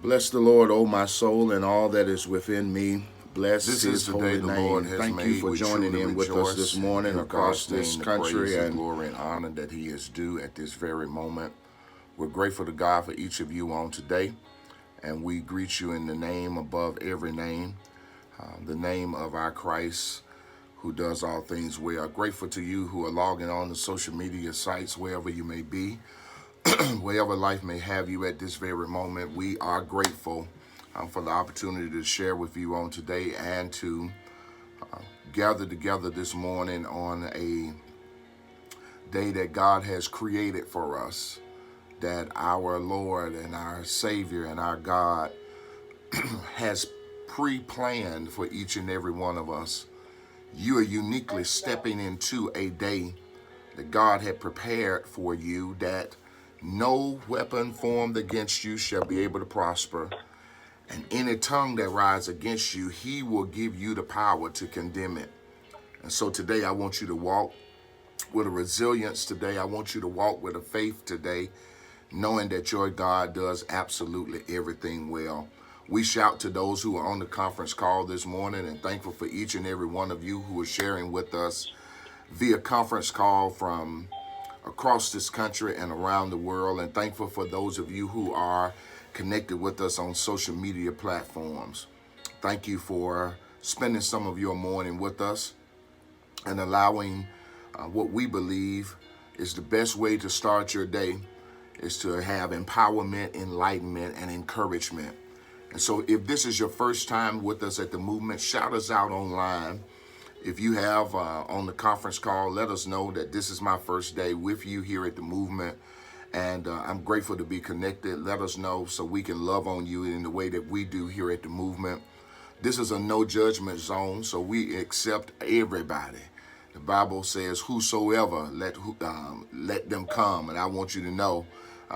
Bless the Lord, O my soul, and all that is within me. Bless This his is the holy day the Lord name. has Thank you made. for We joining truly in with us rejoice this and morning give across God's this name the praise country. and And glory and honor that He is due at this very moment. We're grateful to God for each of you on today, and we greet you in the name above every name, the name of our Christ who does all things well. Grateful to you who are logging on the social media sites, wherever you may be, wherever life may have you at this very moment. We are grateful for the opportunity to share with you on today and to gather together this morning on a day that God has created for us, that our Lord and our Savior and our God has pre-planned for each and every one of us. You are uniquely stepping into a day that God had prepared for you, that no weapon formed against you shall be able to prosper, and any tongue that rises against you, He will give you the power to condemn it. And so today I want you to walk with a resilience today. I want you to walk with a faith today, knowing that your God does absolutely everything well. We shout to those who are on the conference call this morning and thankful for each and every one of you who are sharing with us via conference call from across this country and around the world, and thankful for those of you who are connected with us on social media platforms. Thank you for spending some of your morning with us and allowing what we believe is the best way to start your day is to have empowerment, enlightenment, and encouragement. And so if this is your first time with us at the movement, shout us out online. If you have on the conference call, let us know that this is my first day with you here at the movement. And I'm grateful to be connected. Let us know so we can love on you in the way that we do here at the movement. This is a no judgment zone, so we accept everybody. The Bible says, whosoever, let them come. And I want you to know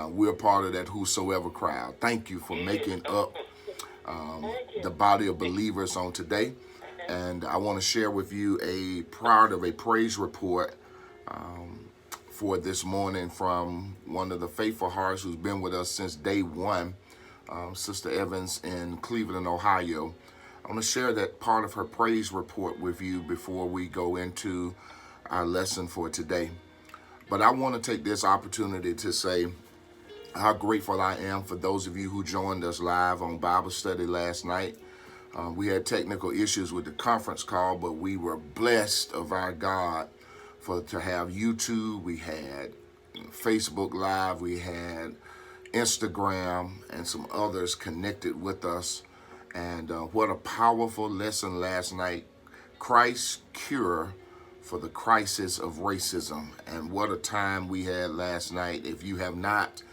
we're part of that whosoever crowd. Thank you for making up the body of believers on today. And I want to share with you a part of a praise report for this morning from one of the faithful hearts who's been with us since day one, Sister Evans in Cleveland, Ohio. I want to share that part of her praise report with you before we go into our lesson for today. But I want to take this opportunity to say how grateful I am for those of you who joined us live on Bible study last night. We had technical issues with the conference call, but we were blessed of our God to have YouTube. We had Facebook Live, we had Instagram, and some others connected with us. And what a powerful lesson last night. Christ's cure for the crisis of racism. And what a time we had last night. If you have not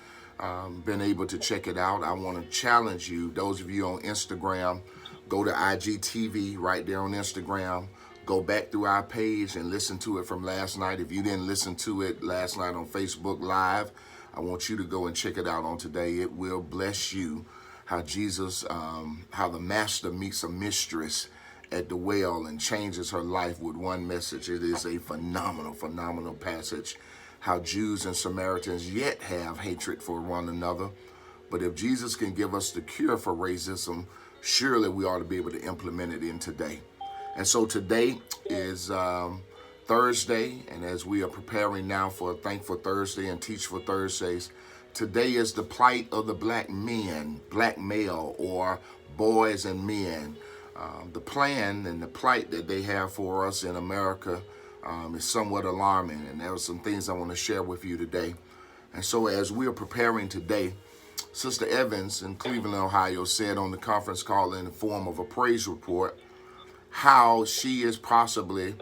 been able to check it out, I want to challenge you, those of you on Instagram, go to IGTV right there on Instagram. Go back through our page and listen to it from last night. If you didn't listen to it last night on Facebook Live, I want you to go and check it out on today. It will bless you how Jesus, how the master meets a mistress at the well and changes her life with one message. It is a phenomenal, phenomenal passage. How Jews and Samaritans yet have hatred for one another. But if Jesus can give us the cure for racism, surely we ought to be able to implement it in today. And so today is Thursday, and as we are preparing now for Thankful Thursday and Teach for Thursdays, today is the plight of the black men, black male, or boys and men. The plan and the plight that they have for us in America is somewhat alarming, and there are some things I want to share with you today. And so as we are preparing today, Sister Evans in Cleveland, Ohio, said on the conference call in the form of a praise report how she is possibly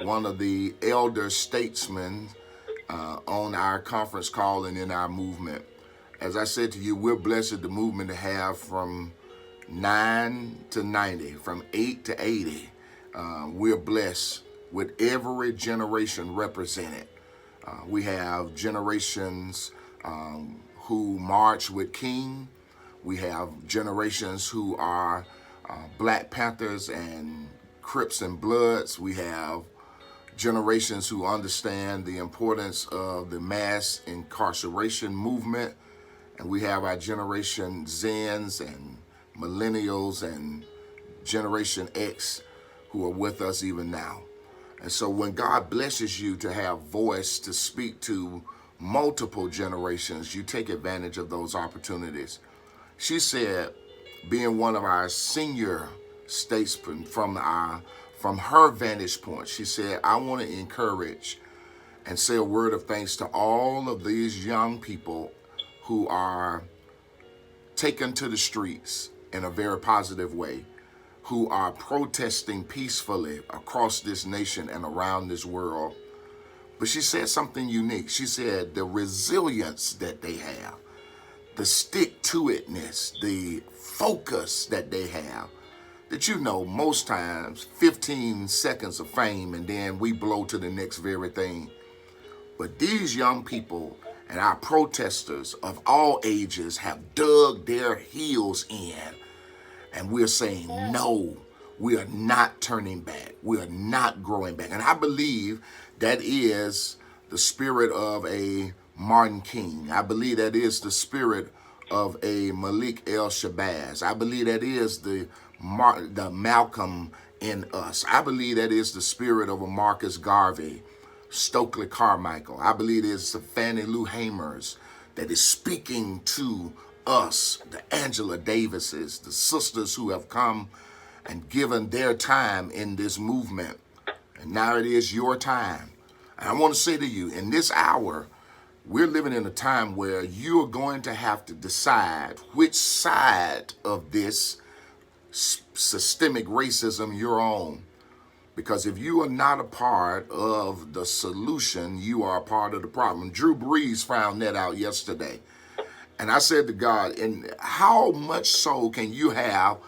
one of the elder statesmen on our conference call and in our movement. As I said to you, we're blessed at the movement to have from 9 to 90, from 8 to 80. We're blessed with every generation represented. We have generations who march with King. We have generations who are Black Panthers and Crips and Bloods. We have generations who understand the importance of the mass incarceration movement. And we have our Generation Zens and Millennials and Generation X who are with us even now. And so when God blesses you to have voice to speak to multiple generations, you take advantage of those opportunities. She said, being one of our senior statesmen from her vantage point, she said, I want to encourage and say a word of thanks to all of these young people who are taken to the streets in a very positive way, who are protesting peacefully across this nation and around this world. But she said something unique. She said the resilience that they have, the stick-to-itness, the focus that they have, that most times 15 seconds of fame and then we blow to the next very thing. But these young people and our protesters of all ages have dug their heels in, and we're saying, no, we are not turning back. We are not growing back. And I believe that is the spirit of a Martin King. I believe that is the spirit of a Malik El Shabazz. I believe that is the Malcolm in us. I believe that is the spirit of a Marcus Garvey, Stokely Carmichael. I believe it is the Fannie Lou Hamers that is speaking to us, the Angela Davises, the sisters who have come and given their time in this movement. And now it is your time. And I want to say to you, in this hour, we're living in a time where you are going to have to decide which side of this systemic racism you're on. Because if you are not a part of the solution, you are a part of the problem. Drew Brees found that out yesterday. And I said to God, and how much so can you have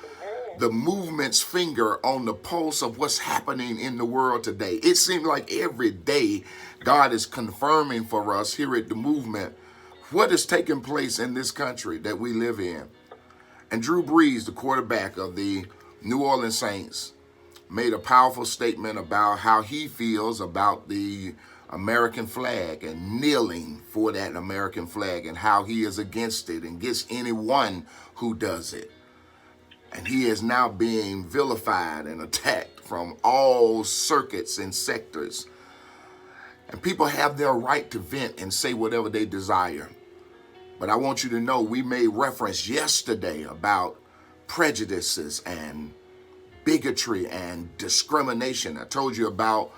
the movement's finger on the pulse of what's happening in the world today? It seems like every day God is confirming for us here at the movement what is taking place in this country that we live in. And Drew Brees, the quarterback of the New Orleans Saints, made a powerful statement about how he feels about the American flag and kneeling for that American flag and how he is against it and against anyone who does it. And he is now being vilified and attacked from all circuits and sectors. And people have their right to vent and say whatever they desire. But I want you to know we made reference yesterday about prejudices and bigotry and discrimination. I told you about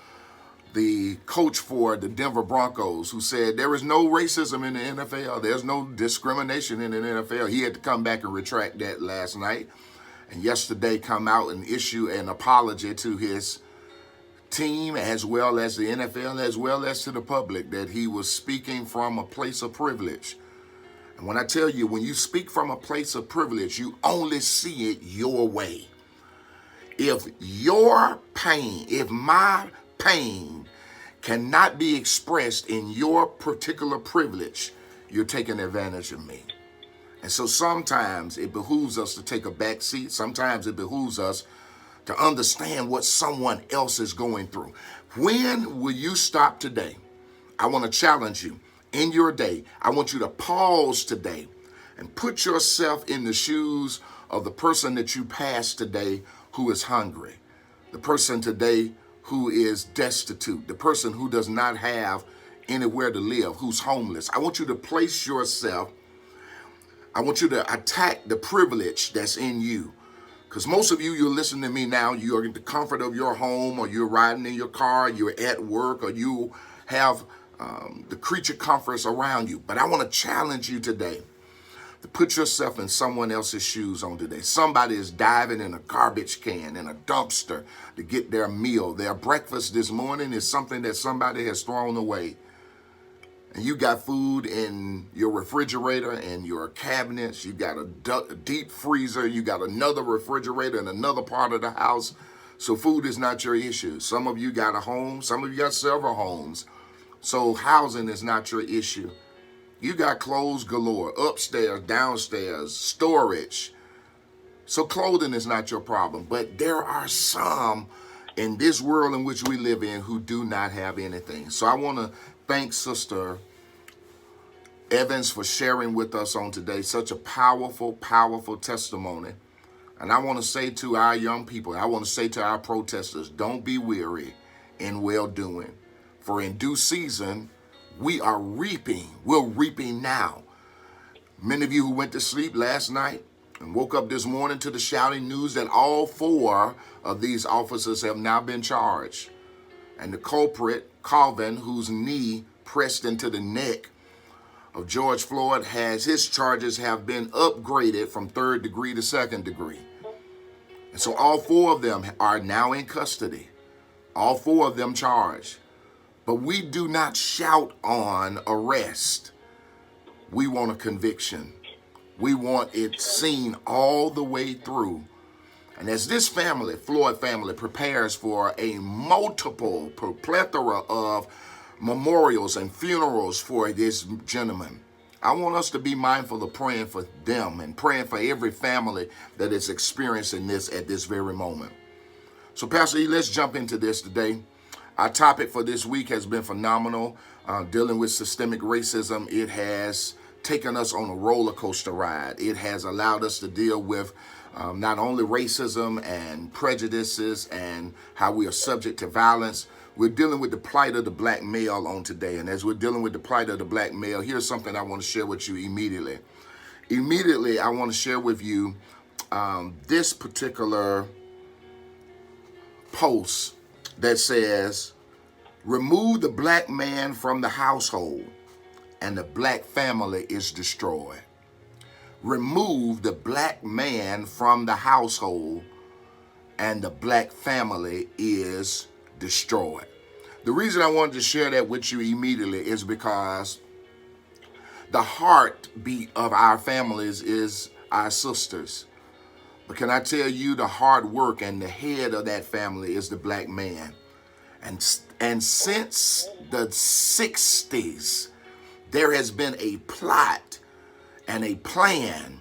the coach for the Denver Broncos who said there is no racism in the NFL. There's no discrimination in the NFL. He had to come back and retract that last night. And yesterday come out and issue an apology to his team as well as the NFL as well as to the public that he was speaking from a place of privilege. And when I tell you, when you speak from a place of privilege, you only see it your way. If your pain, if my pain cannot be expressed in your particular privilege, you're taking advantage of me. And so sometimes it behooves us to take a back seat. Sometimes it behooves us to understand what someone else is going through. When will you stop today? I want to challenge you in your day. I want you to pause today and put yourself in the shoes of the person that you passed today who is hungry, the person today who is destitute, the person who does not have anywhere to live, who's homeless. I want you to place yourself, I want you to attack the privilege that's in you. Because most of you, you're listening to me now, you're in the comfort of your home, or you're riding in your car, you're at work, or you have the creature comforts around you. But I want to challenge you today to put yourself in someone else's shoes on today. Somebody is diving in a garbage can, in a dumpster to get their meal. Their breakfast this morning is something that somebody has thrown away. And you got food in your refrigerator and your cabinets. You got a deep freezer. You got another refrigerator in another part of the house. So food is not your issue. Some of you got a home. Some of you got several homes. So housing is not your issue. You got clothes galore, upstairs, downstairs, storage. So clothing is not your problem. But there are some in this world in which we live in who do not have anything. So I want to thank Sister Evans for sharing with us on today. Such a powerful, powerful testimony. And I want to say to our young people, I want to say to our protesters, don't be weary in well-doing. For in due season, we are reaping. We're reaping now. Many of you who went to sleep last night and woke up this morning to the shouting news that all 4 of these officers have now been charged. And the culprit, Calvin, whose knee pressed into the neck of George Floyd, his charges have been upgraded from 3rd degree to 2nd degree. And so all 4 of them are now in custody. All 4 of them charged. But we do not shout on arrest. We want a conviction. We want it seen all the way through. And as this family, Floyd family, prepares for a multiple plethora of memorials and funerals for this gentleman, I want us to be mindful of praying for them and praying for every family that is experiencing this at this very moment. So, Pastor E, let's jump into this today. Our topic for this week has been phenomenal, dealing with systemic racism. It has taken us on a roller coaster ride. It has allowed us to deal with not only racism and prejudices and how we are subject to violence. We're dealing with the plight of the black male on today. And as we're dealing with the plight of the black male, here's something I want to share with you immediately. Immediately, I want to share with you this particular post that says, remove the black man from the household and the black family is destroyed. Remove the black man from the household and the black family is destroyed. The reason I wanted to share that with you immediately is because the heartbeat of our families is our sisters. But can I tell you, the hard work and the head of that family is the black man. And since the 60s, there has been a plot and a plan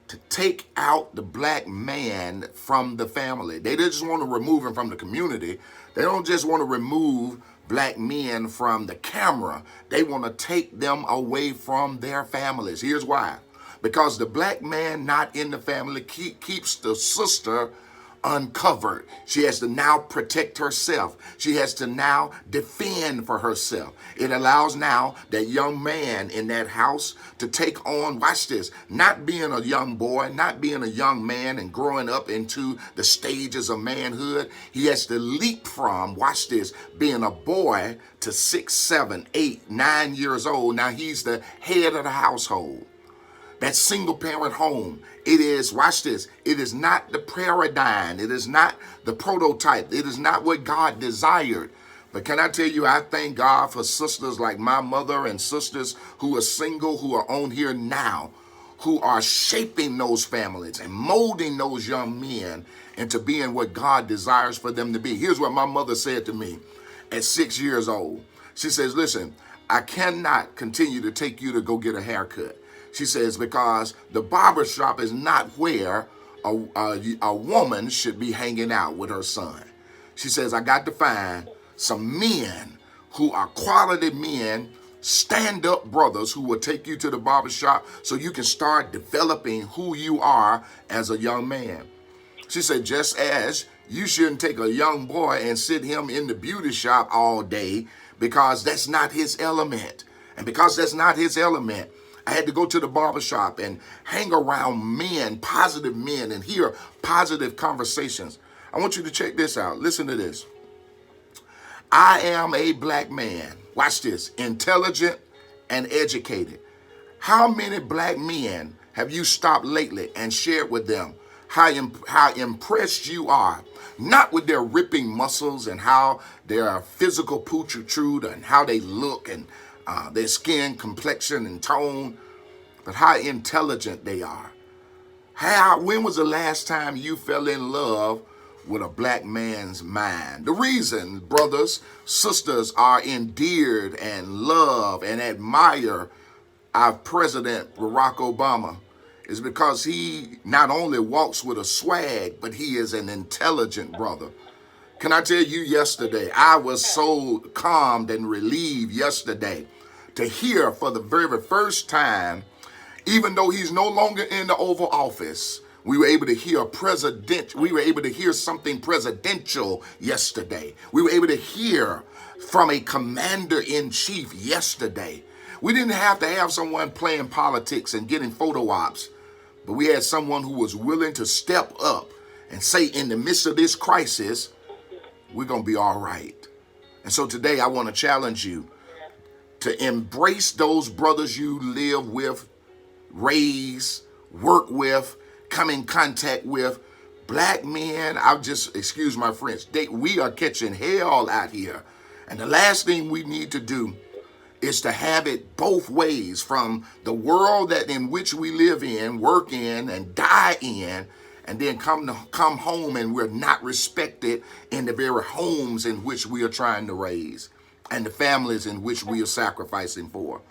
to take out the black man from the family. They just want to remove him from the community. They don't just want to remove black men from the camera. They want to take them away from their families. Here's why. Because the black man not in the family keeps the sister uncovered. She has to now protect herself. She has to now defend for herself. It allows now that young man in that house to take on, watch this, not being a young boy, not being a young man and growing up into the stages of manhood. He has to leap from, watch this, being a boy to 6, 7, 8, 9 years old. Now he's the head of the household. That single parent home, it is, watch this, it is not the paradigm. It is not the prototype. It is not what God desired. But can I tell you, I thank God for sisters like my mother and sisters who are single, who are on here now, who are shaping those families and molding those young men into being what God desires for them to be. Here's what my mother said to me at 6 years old. She says, listen, I cannot continue to take you to go get a haircut. She says, because the barber shop is not where a woman should be hanging out with her son. She says, I got to find some men who are quality men, stand-up brothers who will take you to the barber shop so you can start developing who you are as a young man. She said, just as you shouldn't take a young boy and sit him in the beauty shop all day because that's not his element. And because that's not his element, I had to go to the barbershop and hang around men, positive men, and hear positive conversations. I want you to check this out. Listen to this. I am a black man. Watch this. Intelligent and educated. How many black men have you stopped lately and shared with them how impressed you are? Not with their ripping muscles and how their physical protrude and how they look and their skin, complexion, and tone, but how intelligent they are. When was the last time you fell in love with a black man's mind? The reason brothers, sisters are endeared and love and admire our President Barack Obama is because he not only walks with a swag, but he is an intelligent brother. Can I tell you, yesterday, I was so calmed and relieved yesterday to hear for the very first time, even though he's no longer in the Oval Office, we were able to hear we were able to hear something presidential yesterday. We were able to hear from a commander-in-chief yesterday. We didn't have to have someone playing politics and getting photo ops, but we had someone who was willing to step up and say, in the midst of this crisis, we're going to be all right. And so today I want to challenge you to embrace those brothers you live with, raise, work with, come in contact with. Black men, I'll just excuse my French, we are catching hell out here. And the last thing we need to do is to have it both ways, from the world that in which we live in, work in, and die in, and then come home and we're not respected in the very homes in which we are trying to raise and the families in which we are sacrificing for.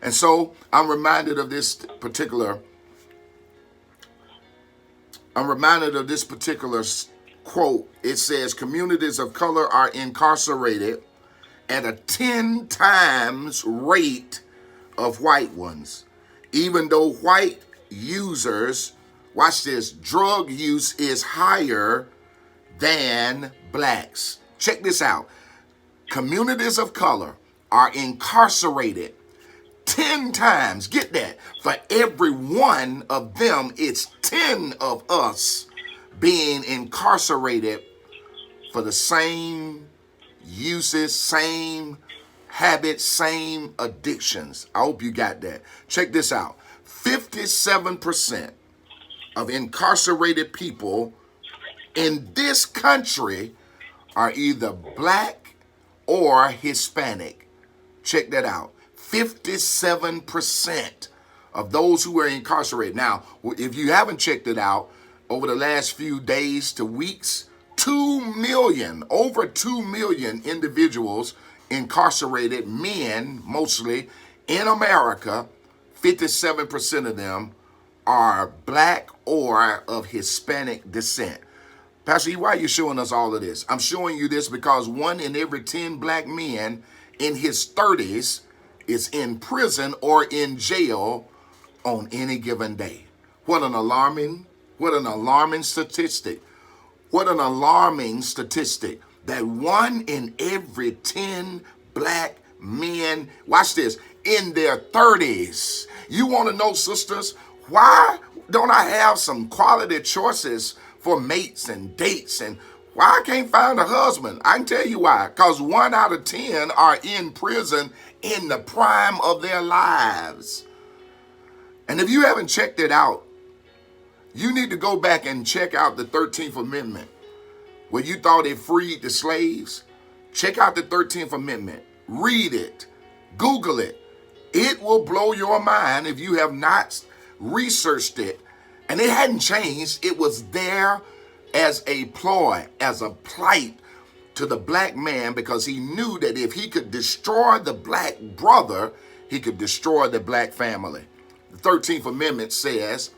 And so I'm reminded of this particular quote. It says, communities of color are incarcerated at a 10 times rate of white ones, even though white users, watch this, drug use is higher than blacks. Check this out. Communities of color are incarcerated 10 times. Get that. For every one of them, it's 10 of us being incarcerated for the same uses, same habits, same addictions. I hope you got that. Check this out. 57% of incarcerated people in this country are either black or Hispanic. Check that out. 57% of those who are incarcerated. Now, if you haven't checked it out, over the last few days to weeks, 2 million, over 2 million individuals incarcerated, men mostly, in America. 57% of them are black or of Hispanic descent. Pastor E, why are you showing us all of this? I'm showing you this because 1 in every 10 black men in his 30s is in prison or in jail on any given day. What an alarming statistic. What an alarming statistic that 1 in every 10 black men, watch this, in their 30s. You want to know, sisters, why don't I have some quality choices for mates and dates, and why I can't find a husband? I can tell you why. Because 1 out of 10 are in prison in the prime of their lives. And if you haven't checked it out, you need to go back and check out the 13th Amendment, where you thought it freed the slaves. Check out the 13th Amendment. Read it. Google it. It will blow your mind if you have not researched it. And it hadn't changed. It was there as a ploy, as a plight to the black man, because he knew that if he could destroy the black brother, he could destroy the black family. The 13th Amendment says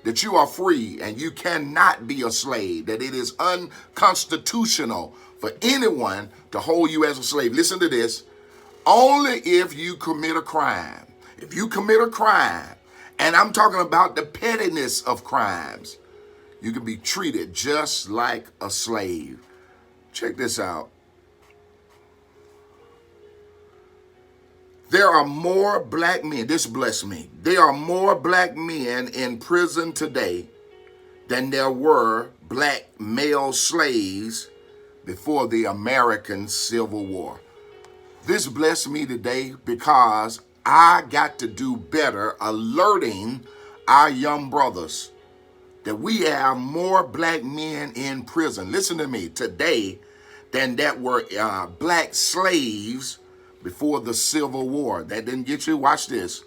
that you are free and you cannot be a slave, that it is unconstitutional for anyone to hold you as a slave. Listen to this. Only if you commit a crime. If you commit a crime, and I'm talking about the pettiness of crimes, you can be treated just like a slave. Check this out. There are more black men, this blessed me. There are more black men in prison today than there were black male slaves before the American Civil War. This blessed me today because I got to do better alerting our young brothers that we have more black men in prison, listen to me, today than that were black slaves before the Civil War. That didn't get you? Watch this.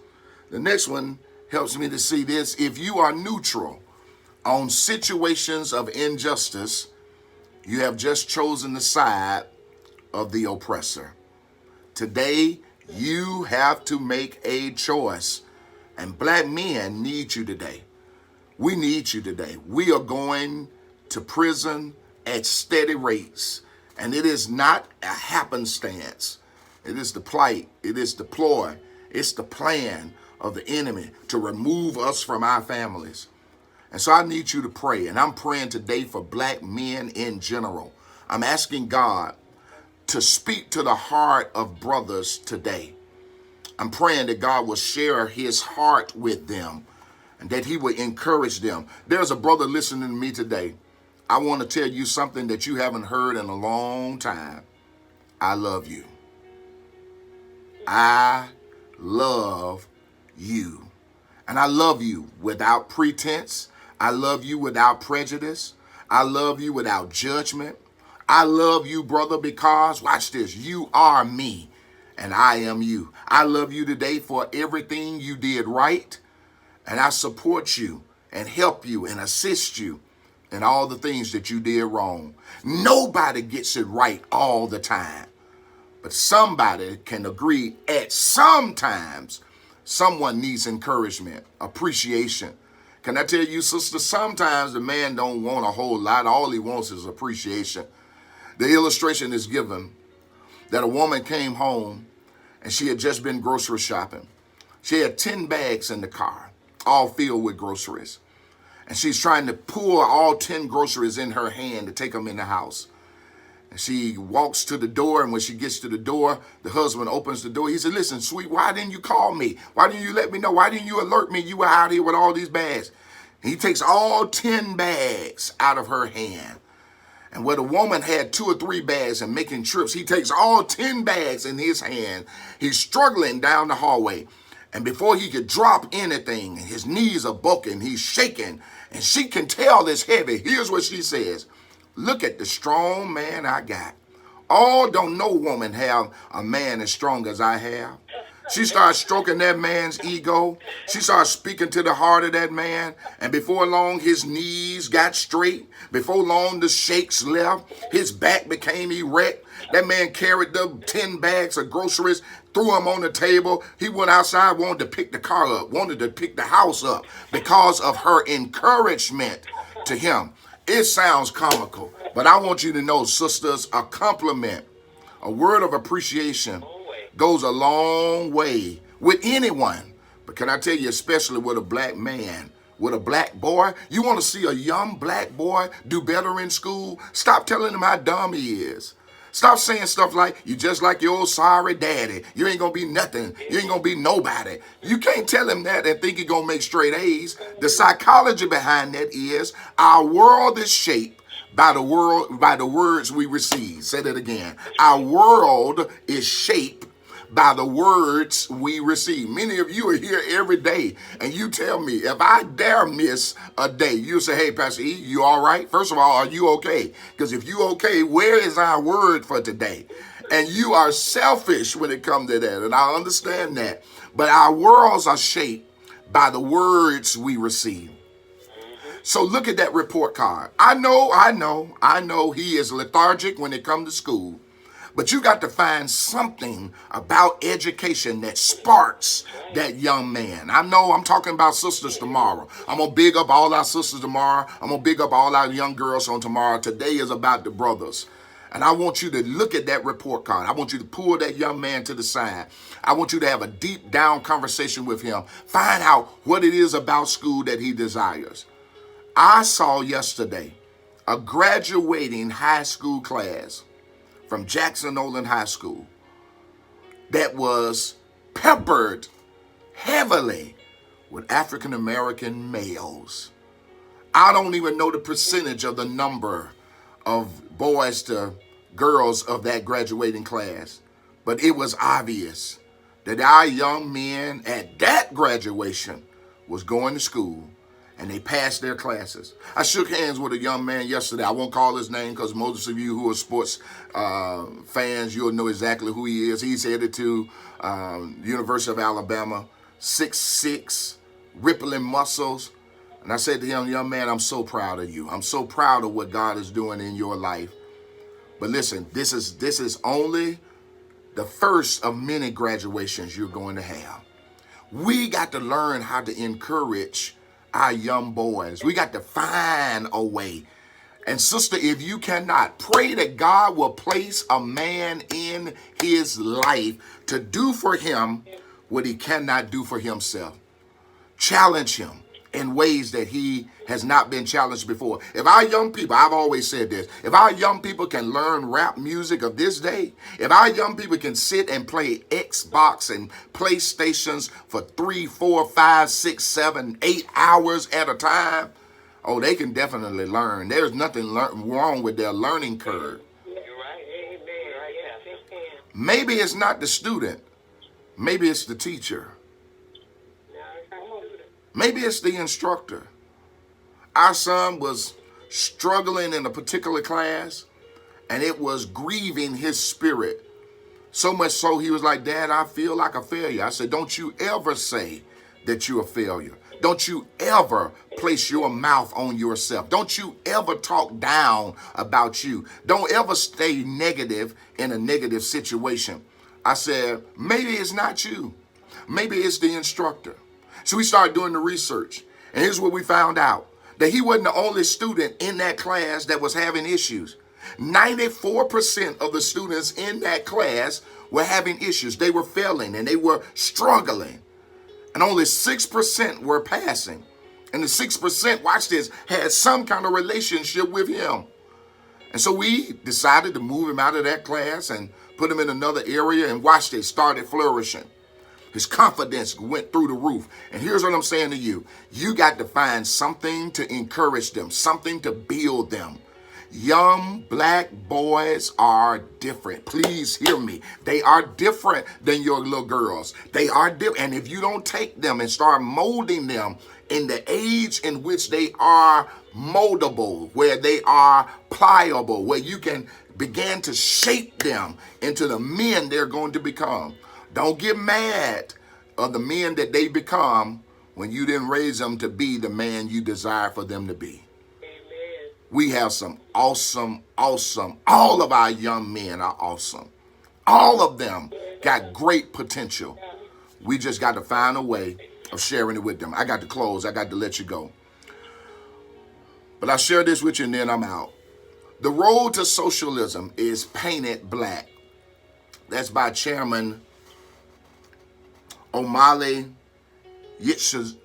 The next one helps me to see this. If you are neutral on situations of injustice, you have just chosen the side of the oppressor. Today, you have to make a choice. And black men need you today. We need you today. We are going to prison at steady rates. And it is not a happenstance. It is the plight. It is the ploy. It's the plan of the enemy to remove us from our families. And so I need you to pray. And I'm praying today for black men in general. I'm asking God to speak to the heart of brothers today. I'm praying that God will share his heart with them and that he will encourage them. There's a brother listening to me today. I want to tell you something that you haven't heard in a long time. I love you. I love you. And I love you without pretense. I love you without prejudice. I love you without judgment. I love you, brother, because, watch this, you are me and I am you. I love you today for everything you did right, and I support you and help you and assist you in all the things that you did wrong. Nobody gets it right all the time, but somebody can agree at sometimes someone needs encouragement, appreciation. Can I tell you, sister, sometimes the man don't want a whole lot. All he wants is appreciation. The illustration is given that a woman came home and she had just been grocery shopping. She had 10 bags in the car, all filled with groceries. And she's trying to pour all 10 groceries in her hand to take them in the house. And she walks to the door, and when she gets to the door, the husband opens the door. He said, listen, sweet, why didn't you call me? Why didn't you let me know? Why didn't you alert me you were out here with all these bags? And he takes all 10 bags out of her hand. And where the woman had 2 or 3 bags and making trips, he takes all 10 bags in his hand. He's struggling down the hallway. And before he could drop anything, his knees are bucking, he's shaking, and she can tell it's heavy. Here's what she says. Look at the strong man I got. Oh, don't no woman have a man as strong as I have. She starts stroking that man's ego. She starts speaking to the heart of that man. And before long, his knees got straight. Before long, the shakes left. His back became erect. That man carried the 10 bags of groceries, threw them on the table. He went outside, wanted to pick the car up, wanted to pick the house up because of her encouragement to him. It sounds comical, but I want you to know, sisters, a compliment, a word of appreciation goes a long way with anyone. But can I tell you, especially with a black man, with a black boy, you want to see a young black boy do better in school? Stop telling him how dumb he is. Stop saying stuff like, you just like your old sorry daddy. You ain't going to be nothing. You ain't going to be nobody. You can't tell him that and think he's going to make straight A's. The psychology behind that is our world is shaped by the words we receive. Say that again. Our world is shaped by the words we receive. Many of you are here every day, and you tell me, if I dare miss a day, you say, hey, Pastor E, you all right? First of all, are you okay? Because if you okay, where is our word for today? And you are selfish when it comes to that, and I understand that. But our worlds are shaped by the words we receive. So look at that report card. I know he is lethargic when it comes to school. But you got to find something about education that sparks that young man. I know I'm talking about sisters tomorrow. I'm going to big up all our sisters tomorrow. I'm going to big up all our young girls on tomorrow. Today is about the brothers. And I want you to look at that report card. I want you to pull that young man to the side. I want you to have a deep down conversation with him. Find out what it is about school that he desires. I saw yesterday a graduating high school class from Jackson Nolan High School that was peppered heavily with African American males. I don't even know the percentage of the number of boys to girls of that graduating class, but it was obvious that our young men at that graduation was going to school, and they passed their classes. I shook hands with a young man yesterday. I won't call his name because most of you who are sports fans, you'll know exactly who he is. He's headed to University of Alabama, 6'6", rippling muscles. And I said to him, young man, I'm so proud of you. I'm so proud of what God is doing in your life. But listen, this is only the first of many graduations you're going to have. We got to learn how to encourage our young boys. We got to find a way. And sister, if you cannot, pray that God will place a man in his life to do for him what he cannot do for himself. Challenge him in ways that he has not been challenged before. If our young people, I've always said this, if our young people can learn rap music of this day, if our young people can sit and play Xbox and PlayStations for 3, 4, 5, 6, 7, 8 hours at a time, oh, they can definitely learn. There's nothing wrong with their learning curve. You're right. Amen. Yes, it can. Maybe it's not the student. Maybe it's the teacher. Maybe it's the instructor. Our son was struggling in a particular class, and it was grieving his spirit. So much so he was like, Dad, I feel like a failure. I said, don't you ever say that you're a failure. Don't you ever place your mouth on yourself. Don't you ever talk down about you. Don't ever stay negative in a negative situation. I said, maybe it's not you. Maybe it's the instructor. So we started doing the research. And here's what we found out. That he wasn't the only student in that class that was having issues. 94% of the students in that class were having issues. They were failing and they were struggling. And only 6% were passing. And the 6%, watch this, had some kind of relationship with him. And so we decided to move him out of that class and put him in another area, and watch this, started flourishing. His confidence went through the roof. And here's what I'm saying to you. You got to find something to encourage them, something to build them. Young black boys are different. Please hear me. They are different than your little girls. They are different. And if you don't take them and start molding them in the age in which they are moldable, where they are pliable, where you can begin to shape them into the men they're going to become. Don't get mad of the men that they become when you didn't raise them to be the man you desire for them to be. Amen. We have some awesome, all of our young men are awesome. All of them got great potential. We just got to find a way of sharing it with them. I got to close. I got to let you go. But I'll share this with you and then I'm out. The Road to Socialism is Painted Black. That's by Chairman Omali Yeshazela.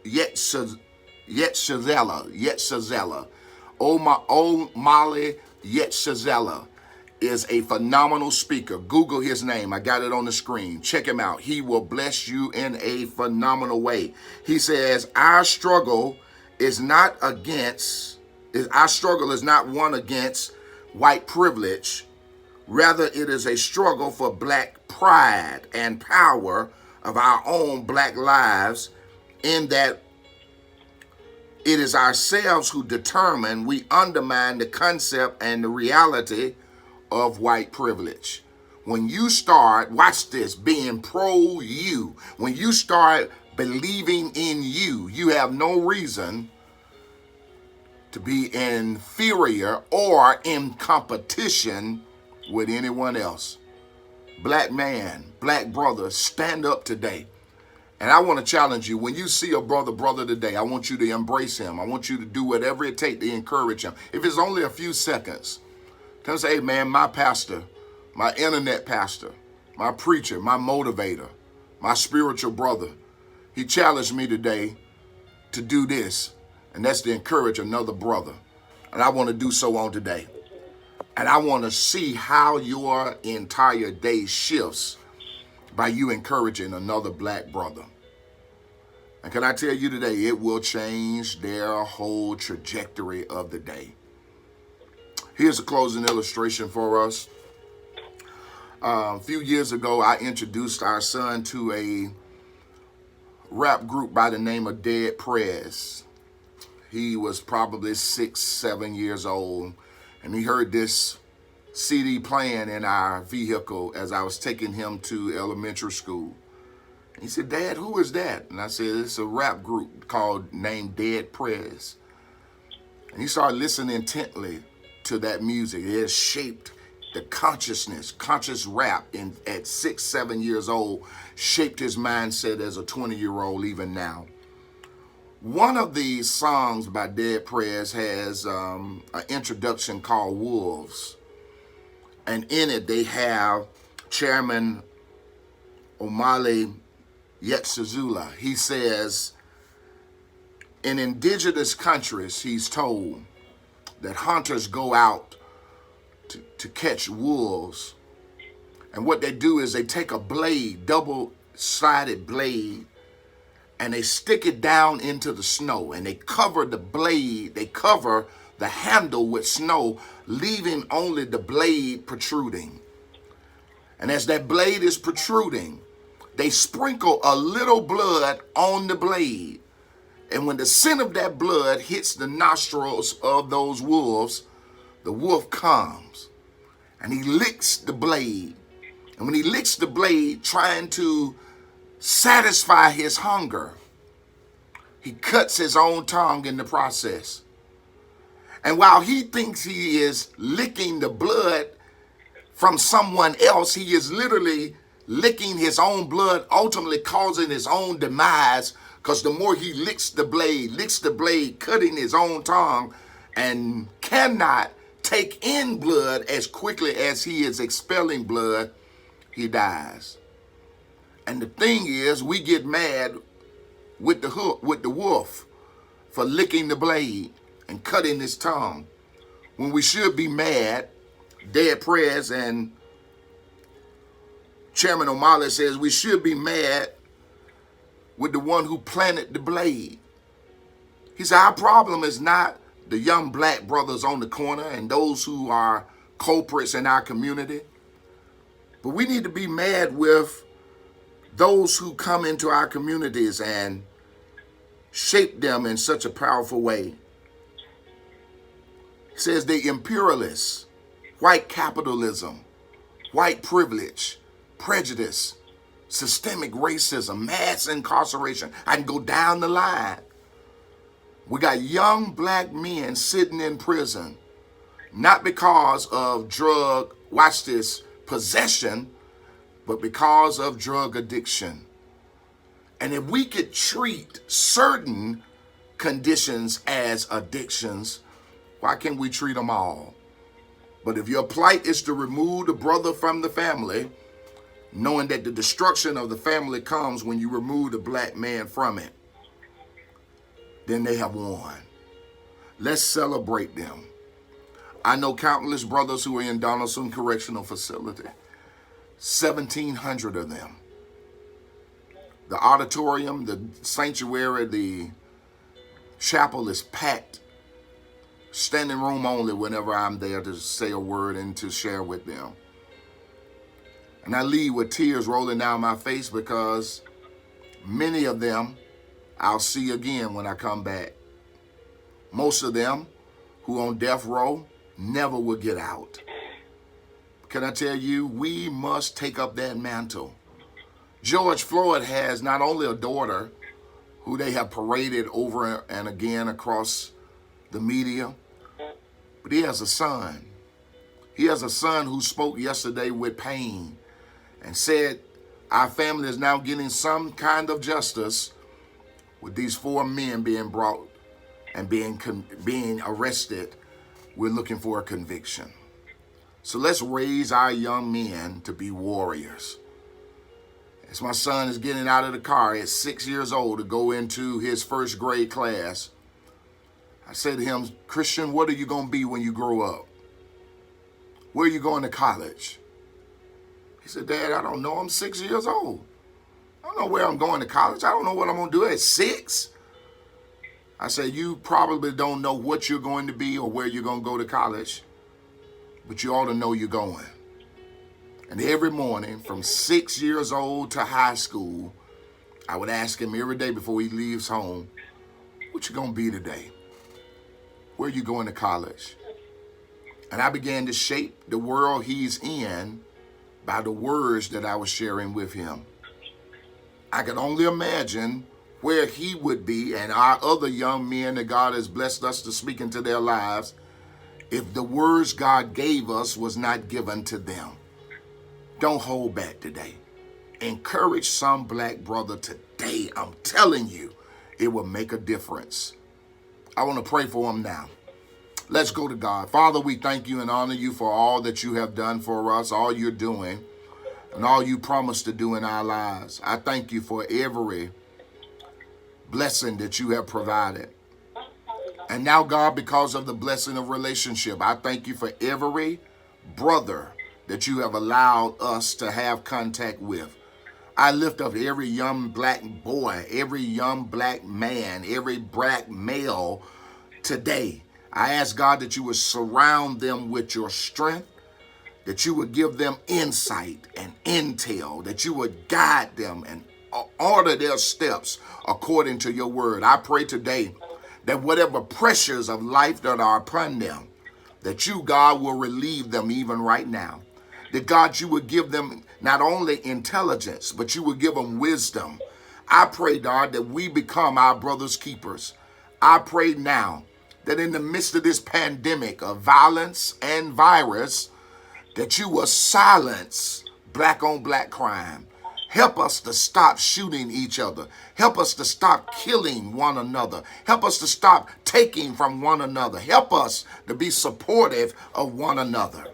Omali Yeshazela is a phenomenal speaker. Google his name. I got it on the screen. Check him out. He will bless you in a phenomenal way. He says, our struggle is not one against white privilege. Rather, it is a struggle for black pride and power of our own black lives, in that it is ourselves who determine we undermine the concept and the reality of white privilege. When you start, watch this, being pro-you, when you start believing in you, you have no reason to be inferior or in competition with anyone else. Black man, black brother, stand up today. And I want to challenge you. When you see a brother today, I want you to embrace him. I want you to do whatever it takes to encourage him. If it's only a few seconds, come say, hey man, my pastor, my internet pastor, my preacher, my motivator, my spiritual brother, he challenged me today to do this. And that's to encourage another brother. And I want to do so on today. And I want to see how your entire day shifts by you encouraging another black brother. And can I tell you today, it will change their whole trajectory of the day. Here's a closing illustration for us. A few years ago, I introduced our son to a rap group by the name of Dead Prez. He was probably 6, 7 years old. And he heard this CD playing in our vehicle as I was taking him to elementary school. And he said, Dad, who is that? And I said, it's a rap group named Dead Prez. And he started listening intently to that music. It has shaped the conscious rap at 6, 7 years old, shaped his mindset as a 20-year-old even now. One of these songs by Dead Prez has an introduction called Wolves. And in it, they have Chairman Omali Yetzazula. He says, in indigenous countries, he's told that hunters go out to catch wolves. And what they do is they take a blade, double-sided blade, and they stick it down into the snow. And they cover the blade, they cover the handle with snow, leaving only the blade protruding. And as that blade is protruding, they sprinkle a little blood on the blade. And when the scent of that blood hits the nostrils of those wolves, the wolf comes and he licks the blade. And when he licks the blade, trying to satisfy his hunger, he cuts his own tongue in the process. And while he thinks he is licking the blood from someone else, he is literally licking his own blood, ultimately causing his own demise, because the more he licks the blade, cutting his own tongue, and cannot take in blood as quickly as he is expelling blood, he dies. And the thing is, we get mad with the wolf for licking the blade and cutting his tongue, when we should be mad. Dead Prez and Chairman O'Malley says we should be mad with the one who planted the blade. He said our problem is not the young black brothers on the corner and those who are culprits in our community, but we need to be mad with those who come into our communities and shape them in such a powerful way. He says the imperialists, white capitalism, white privilege, prejudice, systemic racism, mass incarceration. I can go down the line. We got young black men sitting in prison, not because of drug, watch this, possession, but because of drug addiction. And if we could treat certain conditions as addictions, why can't we treat them all? But if your plight is to remove the brother from the family, knowing that the destruction of the family comes when you remove the black man from it, then they have won. Let's celebrate them. I know countless brothers who are in Donaldson Correctional Facility, 1,700 of them. The auditorium, the sanctuary, the chapel is packed. Standing room only whenever I'm there to say a word and to share with them. And I leave with tears rolling down my face because many of them I'll see again when I come back. Most of them who on death row never will get out. Can I tell you, we must take up that mantle. George Floyd has not only a daughter who they have paraded over and again across the media, but he has a son. He has a son who spoke yesterday with pain and said our family is now getting some kind of justice with these 4 men being brought and being arrested. We're looking for a conviction. So let's raise our young men to be warriors. As my son is getting out of the car at 6 years old to go into his first grade class, I said to him, Christian, what are you going to be when you grow up? Where are you going to college? He said, Dad, I don't know. I'm 6 years old. I don't know where I'm going to college. I don't know what I'm going to do at 6. I said, you probably don't know what you're going to be or where you're going to go to college, but you ought to know you're going. And every morning from 6 years old to high school, I would ask him every day before he leaves home, what you going to be today? Where are you going to college? And I began to shape the world he's in by the words that I was sharing with him. I could only imagine where he would be and our other young men that God has blessed us to speak into their lives if the words God gave us was not given to them. Don't hold back today. Encourage some black brother today. I'm telling you, it will make a difference. I want to pray for him now. Let's go to God. Father, we thank you and honor you for all that you have done for us, all you're doing. and all you promised to do in our lives. I thank you for every blessing that you have provided. And now, God, because of the blessing of relationship, I thank you for every brother that you have allowed us to have contact with. I lift up every young black boy, every young black man, every black male today. I ask, God, that you would surround them with your strength, that you would give them insight and intel, that you would guide them and order their steps according to your word. I pray today that whatever pressures of life that are upon them, that you, God, will relieve them even right now. That, God, you would give them not only intelligence, but you would give them wisdom. I pray, God, that we become our brother's keepers. I pray now that in the midst of this pandemic of violence and virus, that you will silence black on black crime. Help us to stop shooting each other. Help us to stop killing one another. Help us to stop taking from one another. Help us to be supportive of one another.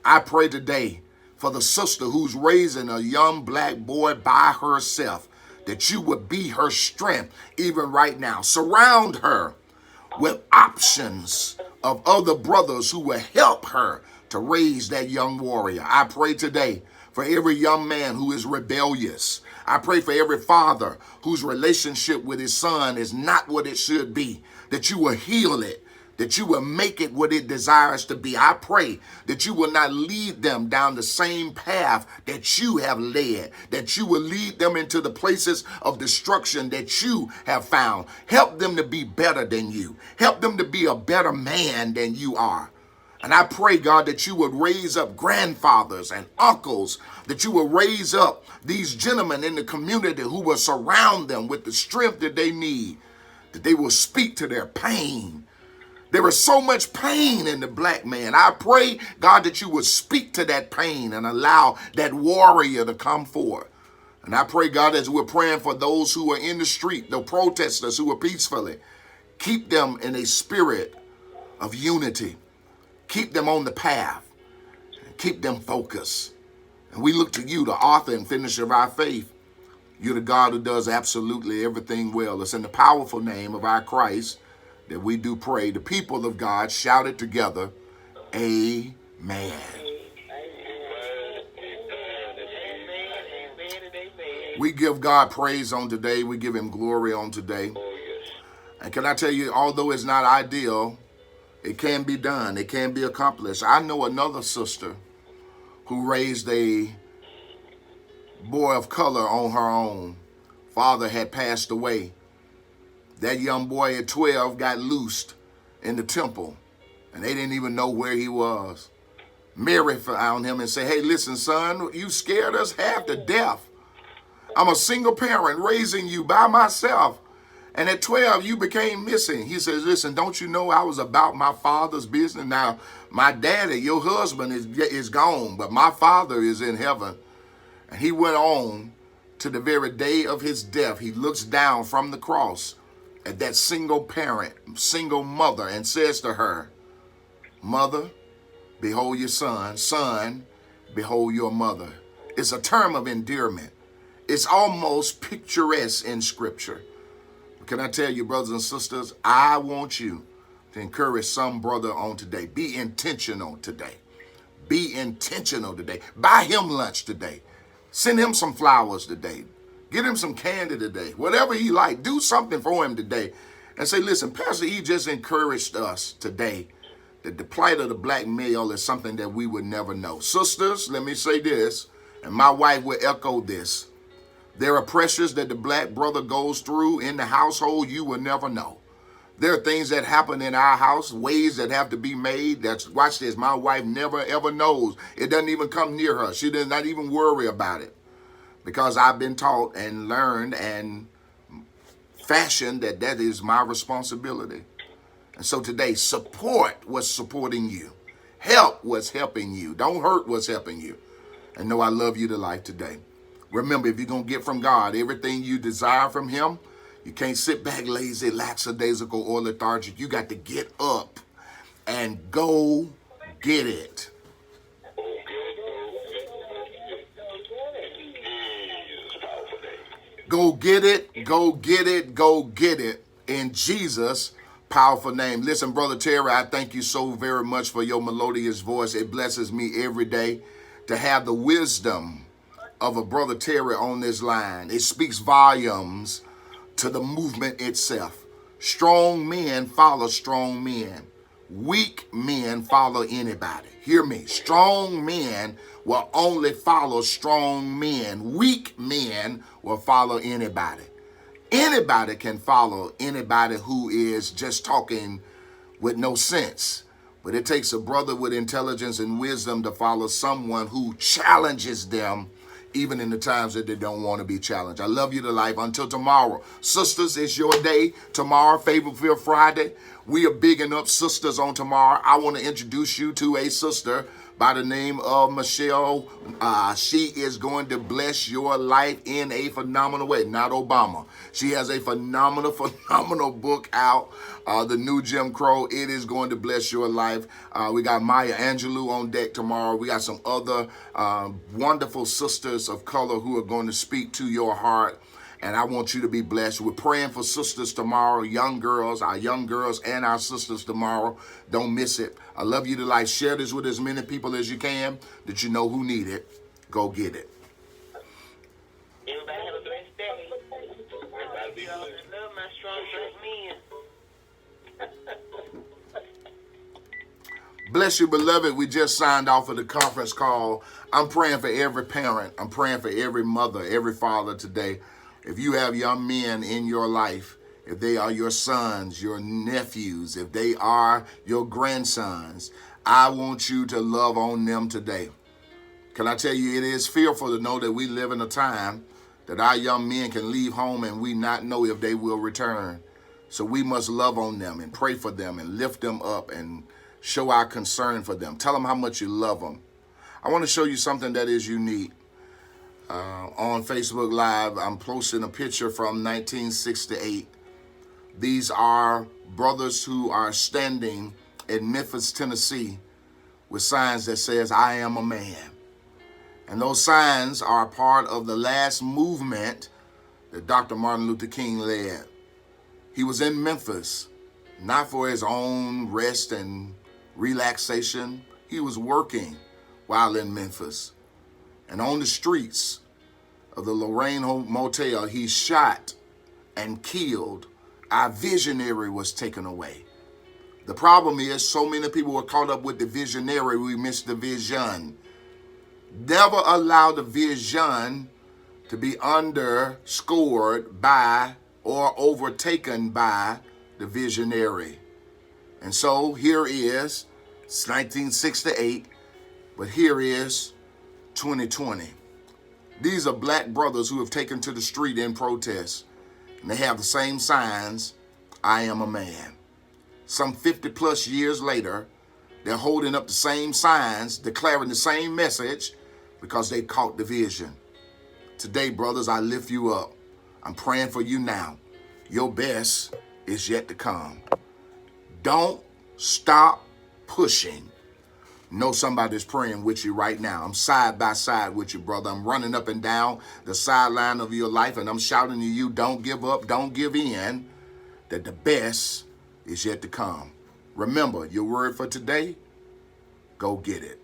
I pray today for the sister who's raising a young black boy by herself, that you would be her strength even right now. Surround her with options of other brothers who will help her to raise that young warrior. I pray today for every young man who is rebellious. I pray for every father whose relationship with his son is not what it should be, that you will heal it, that you will make it what it desires to be. I pray that you will not lead them down the same path that you have led, that you will lead them into the places of destruction that you have found. Help them to be better than you. Help them to be a better man than you are. And I pray, God, that you would raise up grandfathers and uncles, that you will raise up these gentlemen in the community who will surround them with the strength that they need, that they will speak to their pain. There is so much pain in the black man. I pray, God, that you would speak to that pain and allow that warrior to come forth. And I pray, God, as we're praying for those who are in the street, the protesters who are peacefully, keep them in a spirit of unity. Keep them on the path. Keep them focused. And we look to you, the author and finisher of our faith. You're the God who does absolutely everything well. It's in the powerful name of our Christ that we do pray. The people of God shout it together. Amen. We give God praise on today. We give him glory on today. And can I tell you, although it's not ideal, it can be done. It can be accomplished. I know another sister who raised a boy of color on her own. Father had passed away. That young boy at 12 got loosed in the temple, and they didn't even know where he was. Mary found him and said, hey, listen, son, you scared us half to death. I'm a single parent raising you by myself. And at 12, you became missing. He says, listen, don't you know I was about my father's business? Now, my daddy, your husband, is gone, but my father is in heaven. And he went on to the very day of his death. He looks down from the cross at that single parent, single mother, and says to her, mother, behold your son. Son, behold your mother. It's a term of endearment. It's almost picturesque in Scripture. Can I tell you, brothers and sisters, I want you to encourage some brother on today. Be intentional today. Be intentional today. Buy him lunch today. Send him some flowers today. Get him some candy today. Whatever he like, do something for him today. And say, listen, Pastor E just encouraged us today that the plight of the black male is something that we would never know. Sisters, let me say this, and my wife will echo this. There are pressures that the black brother goes through in the household you will never know. There are things that happen in our house, ways that have to be made. Watch this, my wife never ever knows. It doesn't even come near her. She does not even worry about it. Because I've been taught and learned and fashioned that is my responsibility. And so today, support what's supporting you. Help what's helping you. Don't hurt what's helping you. And know I love you to life today. Remember, if you're going to get from God everything you desire from him, you can't sit back lazy, lackadaisical, or lethargic. You got to get up and go get it. get it, go get it, go get it in Jesus' powerful name. Listen, Brother Terry, I thank you so very much for your melodious voice. It blesses me every day to have the wisdom of a Brother Terry on this line. It speaks volumes to the movement itself. Strong men follow strong men. Weak men follow anybody. Hear me. Strong men will only follow strong men. Weak men will follow anybody. Anybody can follow anybody who is just talking with no sense. But it takes a brother with intelligence and wisdom to follow someone who challenges them even in the times that they don't want to be challenged. I love you to life. Until tomorrow. Sisters, it's your day. Tomorrow, Favorite Friday. We are bigging up sisters on tomorrow. I want to introduce you to a sister by the name of Michelle. She is going to bless your life in a phenomenal way. Not Obama. She has a phenomenal book out, The New Jim Crow. It is going to bless your life. We got Maya Angelou on deck tomorrow. We got some other wonderful sisters of color who are going to speak to your heart. And I want you to be blessed. We're praying for sisters tomorrow, young girls, our young girls and our sisters tomorrow. Don't miss it. I love you to life. Share this with as many people as you can that you know who need it. Go get it. Everybody have a blessed day. Everybody be blessed. Love my strong men. Bless you, beloved. We just signed off of the conference call. I'm praying for every parent. I'm praying for every mother, every father today. If you have young men in your life, if they are your sons, your nephews, if they are your grandsons, I want you to love on them today. Can I tell you, it is fearful to know that we live in a time that our young men can leave home and we not know if they will return. So we must love on them and pray for them and lift them up and show our concern for them. Tell them how much you love them. I want to show you something that is unique. On Facebook Live, I'm posting a picture from 1968. These are brothers who are standing in Memphis, Tennessee, with signs that says, "I am a man." And those signs are part of the last movement that Dr. Martin Luther King led. He was in Memphis, not for his own rest and relaxation. He was working while in Memphis. And on the streets of the Lorraine Motel, he shot and killed. Our visionary was taken away. The problem is so many people were caught up with the visionary, we missed the vision. Never allow the vision to be underscored by or overtaken by the visionary. And so here is, it's 1968, but here is 2020. These are black brothers who have taken to the street in protest, and they have the same signs, "I am a man." Some 50 plus years later, they're holding up the same signs, declaring the same message because they caught the vision. Today, brothers, I lift you up. I'm praying for you now. Your best is yet to come. Don't stop pushing. Know somebody's praying with you right now. I'm side by side with you, brother. I'm running up and down the sideline of your life, and I'm shouting to you, don't give up, don't give in, that the best is yet to come. Remember, your word for today, go get it.